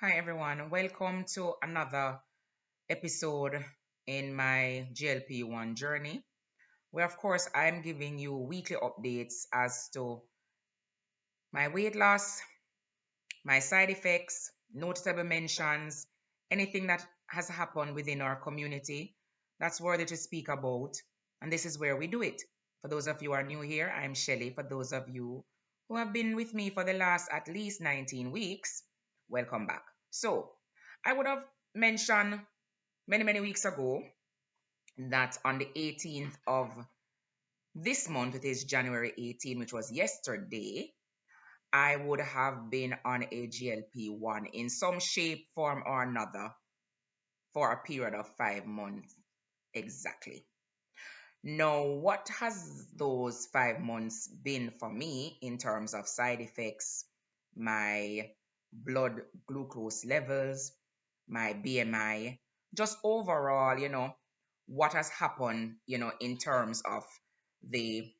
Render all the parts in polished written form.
Hi everyone, welcome to another episode in my GLP-1 journey, where of course I'm giving you weekly updates as to my weight loss, my side effects, noticeable mentions, anything that has happened within our community that's worthy to speak about. And this is where we do it. For those of you who are new here, I'm Shelly. For those of you who have been with me for the last at least 19 weeks, welcome back. So, I would have mentioned many weeks ago that on the 18th of this month, it is January 18, which was yesterday, I would have been on a GLP-1 in some shape, form, or another for a period of 5 months exactly. Now, what has those 5 months been for me in terms of side effects, my blood glucose levels, my BMI, just overall, what has happened, in terms of the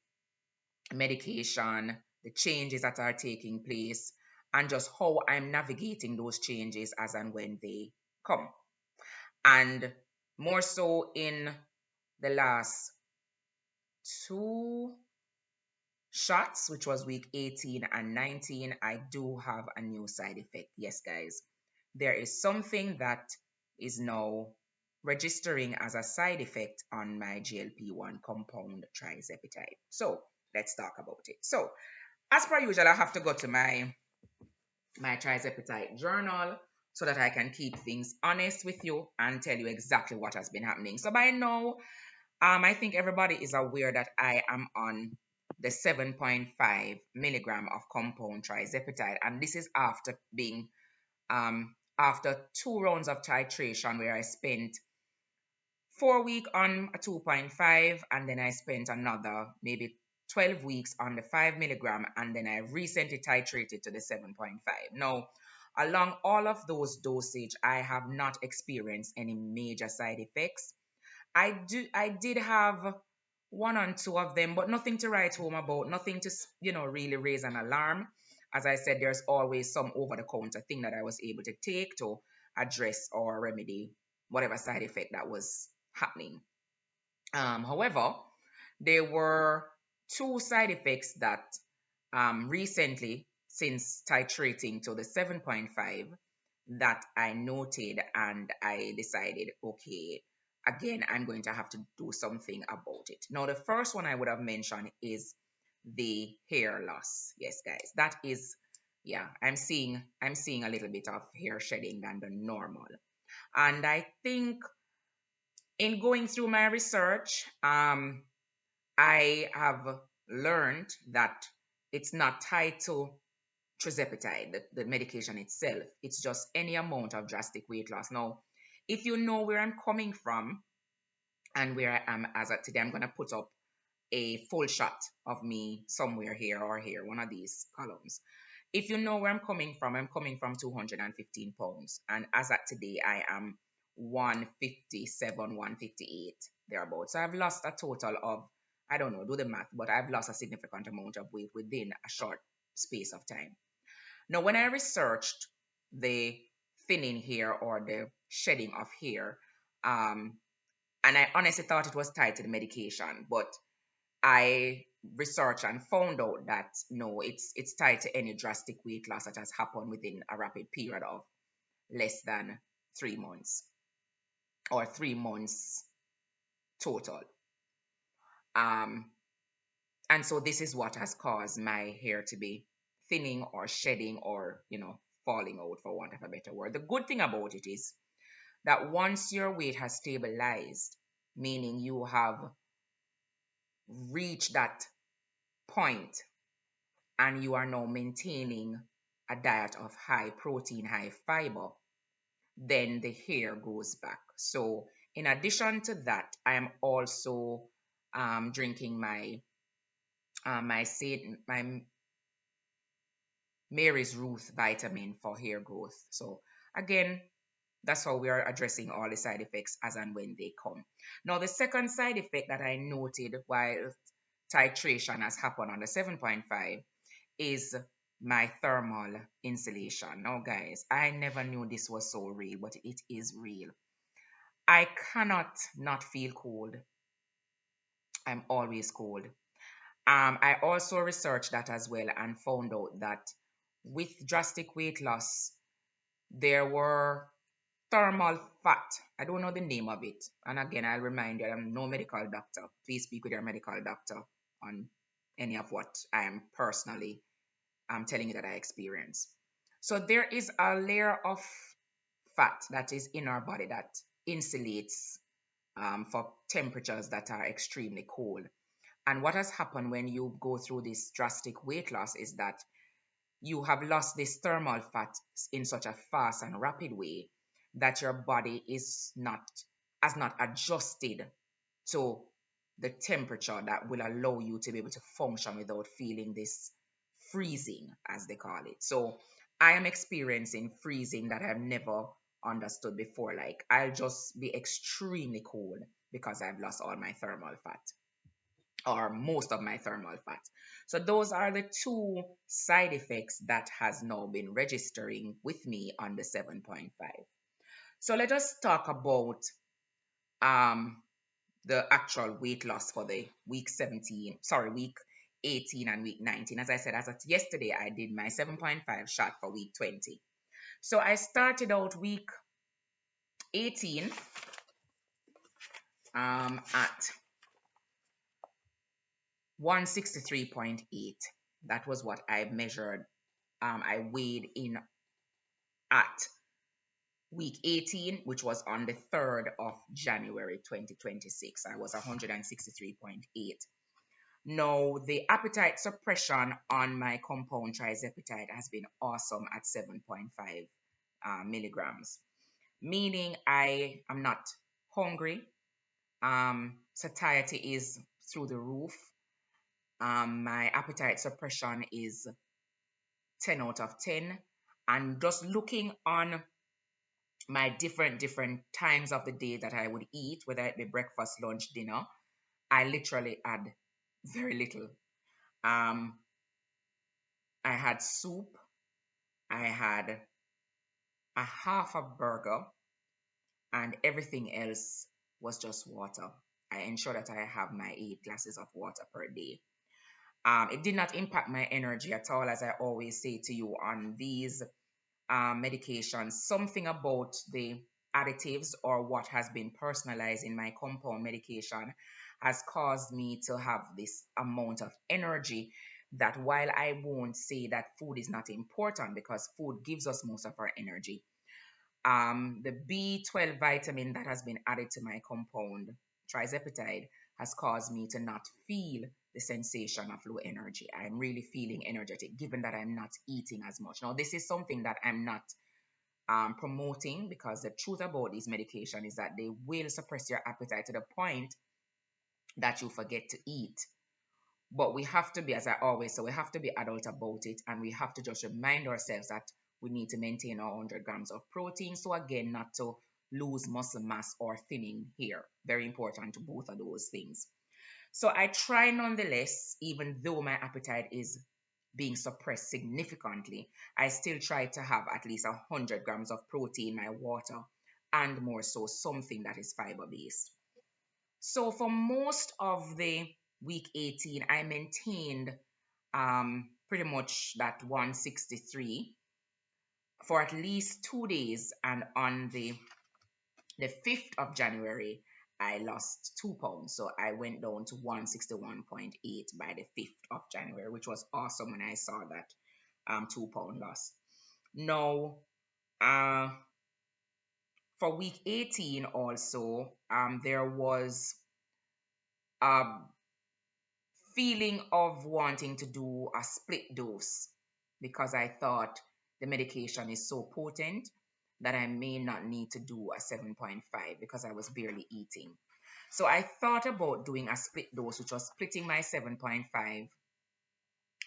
medication, the changes that are taking place, and just how I'm navigating those changes as and when they come. And more so in the last two shots, which was week 18 and 19, I do have a new side effect. Yes, guys, there is something that is now registering as a side effect on my GLP-1 compound trizepatide. So let's talk about it. So as per usual, I have to go to my trizepatide journal so that I can keep things honest with you and tell you exactly what has been happening. So by now, I think everybody is aware that I am on the 7.5 milligram of compound trizepatide, and this is after 2 rounds of titration where I spent 4 weeks on a 2.5, and then I spent another maybe 12 weeks on the 5 milligram, and then I recently titrated to the 7.5. Now, along all of those dosage, I have not experienced any major side effects. I did have one or two of them, but nothing to write home about, nothing to really raise an alarm. As I said, there's always some over-the-counter thing that I was able to take to address or remedy whatever side effect that was happening. However, there were two side effects that recently, since titrating to the 7.5, that I noted and I decided, okay, again, I'm going to have to do something about it. Now, the first one I would have mentioned is the hair loss. Yes, guys, that is, yeah, I'm seeing a little bit of hair shedding than the normal. And I think in going through my research, I have learned that it's not tied to trizepatide, the medication itself. It's just any amount of drastic weight loss. Now, if you know where I'm coming from and where I am as of today, I'm going to put up a full shot of me somewhere here or here, one of these columns. If you know where I'm coming from 215 pounds. And as at today, I am 157, 158, thereabouts. So I've lost a total of, I don't know, do the math, but I've lost a significant amount of weight within a short space of time. Now, when I researched the thinning hair or the shedding of hair, um, and I honestly thought it was tied to the medication, but I researched and found out that no, it's tied to any drastic weight loss that has happened within a rapid period of less than 3 months or 3 months total. Um, and so this is what has caused my hair to be thinning or shedding or falling out, for want of a better word. The good thing about it is that once your weight has stabilized, meaning you have reached that point and you are now maintaining a diet of high protein, high fiber, then the hair goes back. So, in addition to that, I am also drinking my Mary's Ruth vitamin for hair growth. So, again, that's how we are addressing all the side effects as and when they come. Now, the second side effect that I noted while titration has happened on the 7.5 is my thermal insulation. Now, guys, I never knew this was so real, but it is real. I cannot not feel cold. I'm always cold. I also researched that as well and found out that with drastic weight loss, there were thermal fat. I don't know the name of it. And again, I'll remind you, I'm no medical doctor. Please speak with your medical doctor on any of what I am personally telling you that I experience. So there is a layer of fat that is in our body that insulates for temperatures that are extremely cold. And what has happened when you go through this drastic weight loss is that you have lost this thermal fat in such a fast and rapid way that your body is not has not adjusted to the temperature that will allow you to be able to function without feeling this freezing, as they call it. So I am experiencing freezing that I've never understood before. Like I'll just be extremely cold because I've lost all my thermal fat or most of my thermal fat. So those are the two side effects that has now been registering with me on the 7.5. So let us talk about um the actual weight loss for the week 18 and week 19. As I said, as of yesterday, I did my 7.5 shot for week 20. So I started out week 18 at 163.8. That was what I measured. I weighed in at week 18, which was on the 3rd of January 2026. I was 163.8. Now, the appetite suppression on my compound trizepatide has been awesome at 7.5 milligrams, meaning I am not hungry. Satiety is through the roof. My appetite suppression is 10 out of 10. And just looking on my different times of the day that I would eat, whether it be breakfast, lunch, dinner, I literally add very little. Um, I had soup, I had a half a burger, and everything else was just water. I ensure that I have my 8 glasses of water per day. It did not impact my energy at all, as I always say to you on these medications. Something about the additives or what has been personalized in my compound medication has caused me to have this amount of energy that while I won't say that food is not important because food gives us most of our energy, the B12 vitamin that has been added to my compound trizepatide has caused me to not feel the sensation of low energy. I'm really feeling energetic given that I'm not eating as much. Now, this is something that I'm not promoting because the truth about this medication is that they will suppress your appetite to the point that you forget to eat. But we have to be, as I always say, we have to be adult about it and we have to just remind ourselves that we need to maintain our 100 grams of protein. So again, not to lose muscle mass or thinning here. Very important to both of those things. So I try nonetheless, even though my appetite is being suppressed significantly, I still try to have at least 100 grams of protein, my water, and more so something that is fiber based. So for most of the week 18, I maintained pretty much that 163 for at least 2 days. And on the 5th of January, I lost 2 pounds. So I went down to 161.8 by the 5th of January, which was awesome when I saw that 2 pound loss. Now, uh, for week 18 also, there was a feeling of wanting to do a split dose because I thought the medication is so potent that I may not need to do a 7.5 because I was barely eating. So I thought about doing a split dose, which was splitting my 7.5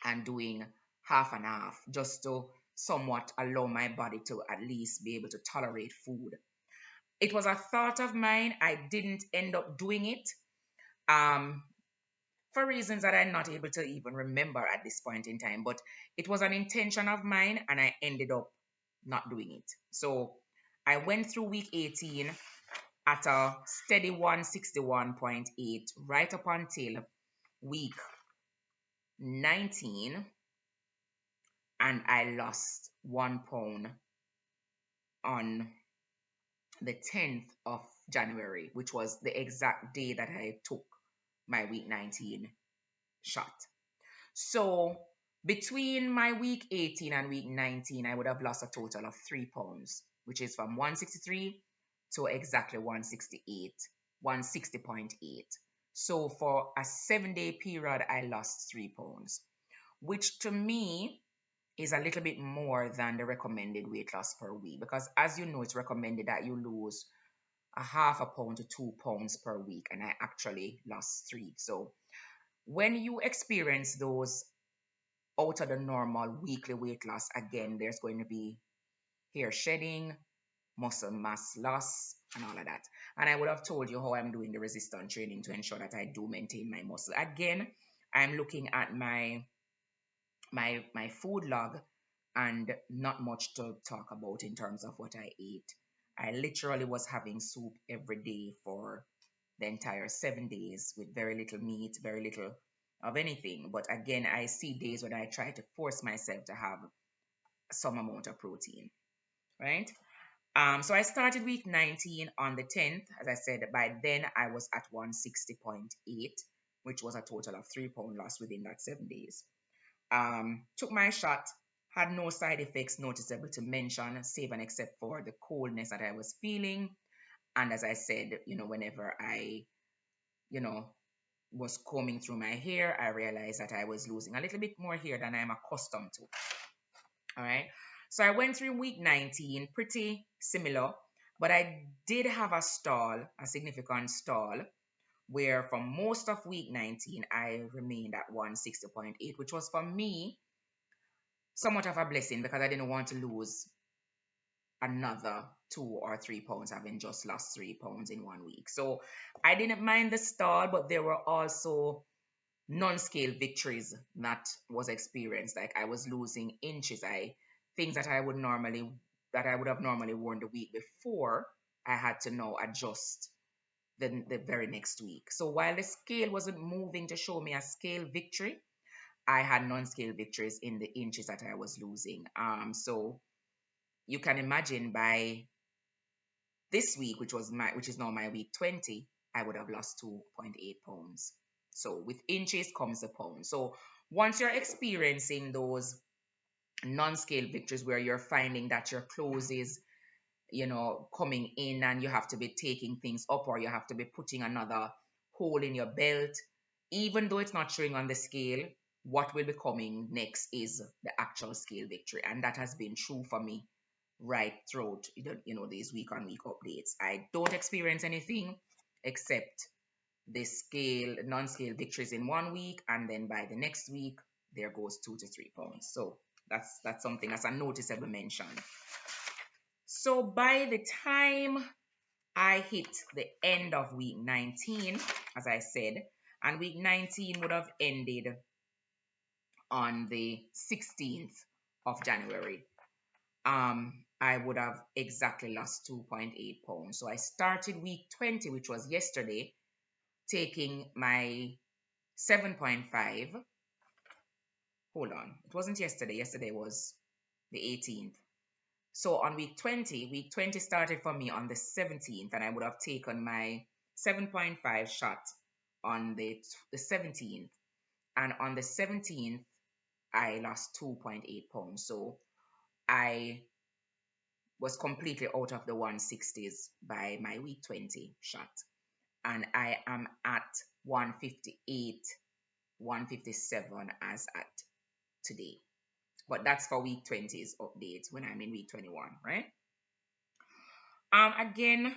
and doing half and half just to somewhat allow my body to at least be able to tolerate food. It was a thought of mine. I didn't end up doing it. Um, for reasons that I'm not able to even remember at this point in time. But it was an intention of mine, and I ended up not doing it. So I went through week 18 at a steady 161.8 right up until week 19, and I lost 1 pound on the 10th of January, which was the exact day that I took my week 19 shot. So between my week 18 and week 19, I would have lost a total of 3 pounds, which is from 163 to exactly 168, 160.8. So for a 7-day period, I lost 3 pounds, which to me is a little bit more than the recommended weight loss per week, because as you know, it's recommended that you lose a half a pound to 2 pounds per week, and I actually lost three. So when you experience those out of the normal weekly weight loss, again, there's going to be hair shedding, muscle mass loss, and all of that. And I would have told you how I'm doing the resistance training to ensure that I do maintain my muscle. Again, I'm looking at my food log, and not much to talk about in terms of what I ate. I literally was having soup every day for the entire 7 days with very little meat, very little of anything. But again, I see days when I try to force myself to have some amount of protein, right? So I started week 19 on the 10th. As I said, by then I was at 160.8, which was a total of 3 pound loss within that 7 days. Took my shot, had no side effects noticeable to mention, save and except for the coldness that I was feeling. And as I said, whenever I, you know, was combing through my hair, I realized that I was losing a little bit more hair than I'm accustomed to. All right. So I went through week 19, pretty similar, but I did have a stall, a significant stall, where for most of week 19, I remained at 160.8, which was for me somewhat of a blessing because I didn't want to lose another 2 or 3 pounds, having just lost 3 pounds in 1 week. So I didn't mind the stall, but there were also non-scale victories that was experienced. Like I was losing inches. Things that I would have normally worn the week before, I had to now adjust the very next week. So while the scale wasn't moving to show me a scale victory, I had non-scale victories in the inches that I was losing. So you can imagine by this week, which is now my week 20, I would have lost 2.8 pounds. So with inches comes the pound. So once you're experiencing those non-scale victories where you're finding that your clothes is, coming in and you have to be taking things up, or you have to be putting another hole in your belt, even though it's not showing on the scale, what will be coming next is the actual scale victory. And that has been true for me right throughout, these week on week updates. I don't experience anything except the non-scale victories in 1 week, and then by the next week, there goes 2 to 3 pounds. So that's something as a noticeable mention. So by the time I hit the end of week 19, as I said, and week 19 would have ended on the 16th of January, I would have exactly lost 2.8 pounds. So I started week 20, which was yesterday, taking my 7.5. Hold on, it wasn't yesterday. Yesterday was the 18th. So on week 20 started for me on the 17th, and I would have taken my 7.5 shot on the 17th. And on the 17th, I lost 2.8 pounds. So I was completely out of the 160s by my week 20 shot. And I am at 158, 157 as at today. But that's for week 20's updates when I'm in week 21, right? Again,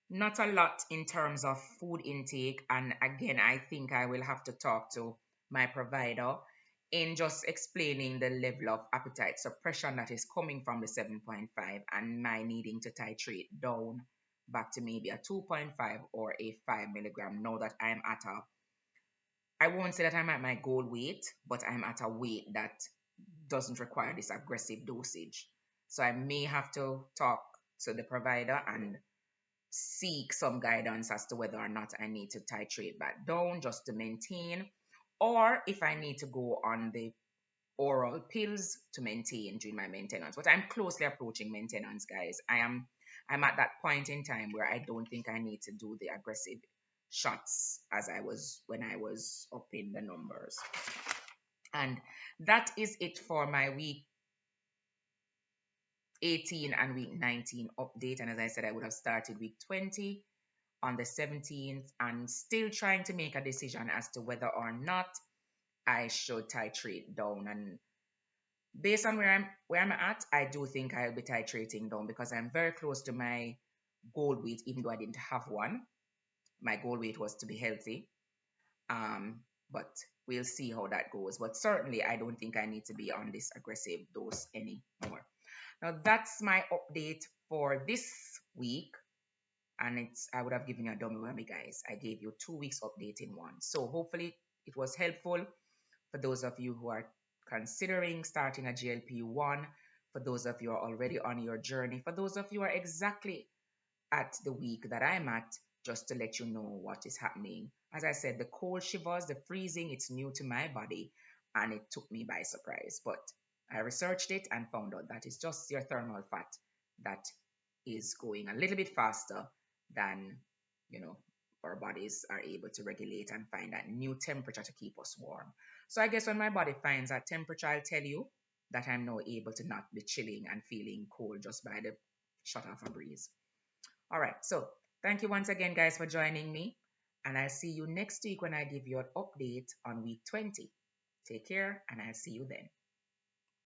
not a lot in terms of food intake. And again, I think I will have to talk to my provider in just explaining the level of appetite suppression that is coming from the 7.5 and my needing to titrate down back to maybe a 2.5 or a 5 milligram now that I'm at a I won't say that I'm at my goal weight, but I'm at a weight that doesn't require this aggressive dosage. So I may have to talk to the provider and seek some guidance as to whether or not I need to titrate back down just to maintain, or if I need to go on the oral pills to maintain during my maintenance. But I'm closely approaching maintenance, guys. I'm at that point in time where I don't think I need to do the aggressive shots as I was when I was up in the numbers. And that is it for my week 18 and week 19 update. And as I said, I would have started week 20 on the 17th and still trying to make a decision as to whether or not I should titrate down. And based on where I'm at, I do think I'll be titrating down because I'm very close to my goal weight, even though I didn't have one. My goal weight was to be healthy. But we'll see how that goes. But certainly I don't think I need to be on this aggressive dose anymore. Now that's my update for this week. And I would have given you a dummy whammy, guys. I gave you 2 weeks update in one. So hopefully it was helpful for those of you who are considering starting a GLP-1, for those of you who are already on your journey, for those of you who are exactly at the week that I'm at, just to let you know what is happening. As I said, the cold shivers, the freezing, it's new to my body and it took me by surprise. But I researched it and found out that it's just your thermal fat that is going a little bit faster than, you know, our bodies are able to regulate and find that new temperature to keep us warm. So I guess when my body finds that temperature, I'll tell you that I'm now able to not be chilling and feeling cold just by the shut off a breeze. All right. So thank you once again, guys, for joining me. And I'll see you next week when I give you an update on week 20. Take care, and I'll see you then.